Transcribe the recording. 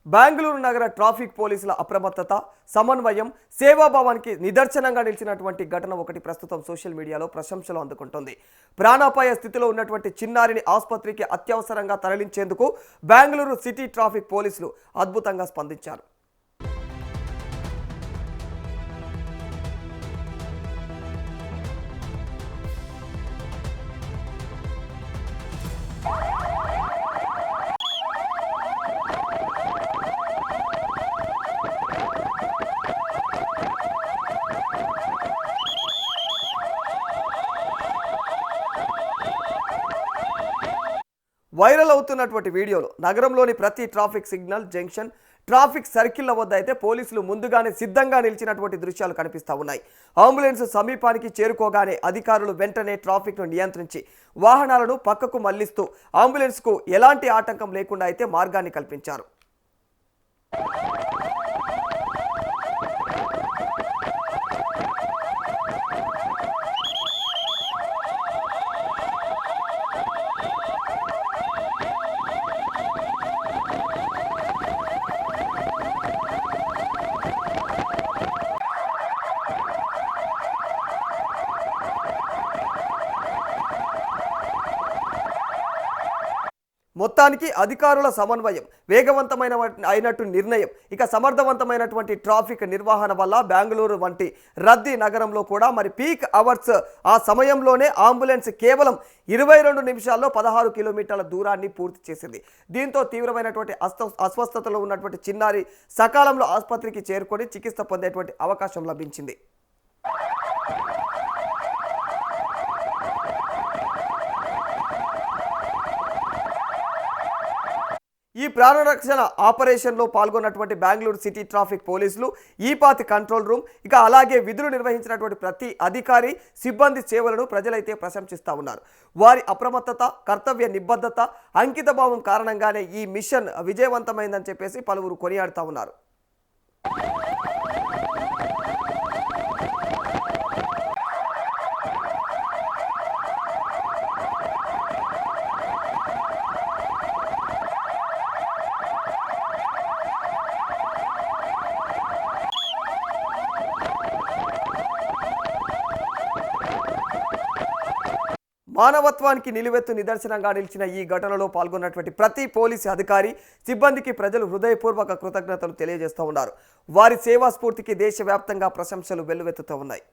బెంగళూరు నగర ట్రాఫిక్ పోలీసుల అప్రమత్తత, సమన్వయం, సేవాభావానికి నిదర్శనంగా నిలిచినటువంటి ఘటన ఒకటి ప్రస్తుతం సోషల్ మీడియాలో ప్రశంసలు అందుకుంటుంది. ప్రాణాపాయ స్థితిలో ఉన్నటువంటి చిన్నారిని ఆసుపత్రికి అత్యవసరంగా తరలించేందుకు బెంగళూరు సిటీ ట్రాఫిక్ పోలీసులు అద్భుతంగా స్పందించారు. వైరల్ అవుతున్నటువంటి వీడియోలో నగరంలోని ప్రతి ట్రాఫిక్ సిగ్నల్, జంక్షన్, ట్రాఫిక్ సర్కిళ్ల వద్ద అయితే పోలీసులు ముందుగానే సిద్ధంగా నిలిచినటువంటి దృశ్యాలు కనిపిస్తూ ఉన్నాయి. అంబులెన్స్ సమీపానికి చేరుకోగానే అధికారులు వెంటనే ట్రాఫిక్ను నియంత్రించి వాహనాలను పక్కకు మళ్లిస్తూ అంబులెన్స్కు ఎలాంటి ఆటంకం లేకుండా అయితే మార్గాన్ని కల్పించారు. మొత్తానికి అధికారుల సమన్వయం, వేగవంతమైన అయినట్టు నిర్ణయం, ఇక సమర్థవంతమైనటువంటి ట్రాఫిక్ నిర్వహణ వల్ల బెంగళూరు వంటి రద్దీ నగరంలో కూడా మరి పీక్ అవర్స్ ఆ సమయంలోనే అంబులెన్స్ కేవలం 22 నిమిషాల్లో 16 కిలోమీటర్ల దూరాన్ని పూర్తి చేసింది. దీంతో తీవ్రమైనటువంటి అస్వస్థతలో ఉన్నటువంటి చిన్నారి సకాలంలో ఆసుపత్రికి చేరుకొని చికిత్స పొందేటువంటి అవకాశం లభించింది. ఈ ప్రాణరక్షణ ఆపరేషన్లో పాల్గొన్నటువంటి బెంగళూరు సిటీ ట్రాఫిక్ పోలీసులు, ఈపాత్ కంట్రోల్ రూమ్, ఇక అలాగే విధులు నిర్వహించినటువంటి ప్రతి అధికారి, సిబ్బంది సేవలను ప్రజలైతే ప్రశంసిస్తూ ఉన్నారు. వారి అప్రమత్తత, కర్తవ్య నిబద్ధత, అంకితభావం కారణంగానే ఈ మిషన్ విజయవంతమైందని చెప్పేసి పలువురు కొనియాడుతూ ఉన్నారు. మానవత్వానికి నిలువెత్తు నిదర్శనంగా నిలిచిన ఈ ఘటనలో పాల్గొన్నటువంటి ప్రతి పోలీసు అధికారి, సిబ్బందికి ప్రజలు హృదయపూర్వక కృతజ్ఞతలు తెలియజేస్తూ ఉన్నారు. వారి సేవా స్ఫూర్తికి దేశవ్యాప్తంగా ప్రశంసలు వెల్లువెత్తుతూ ఉన్నాయి.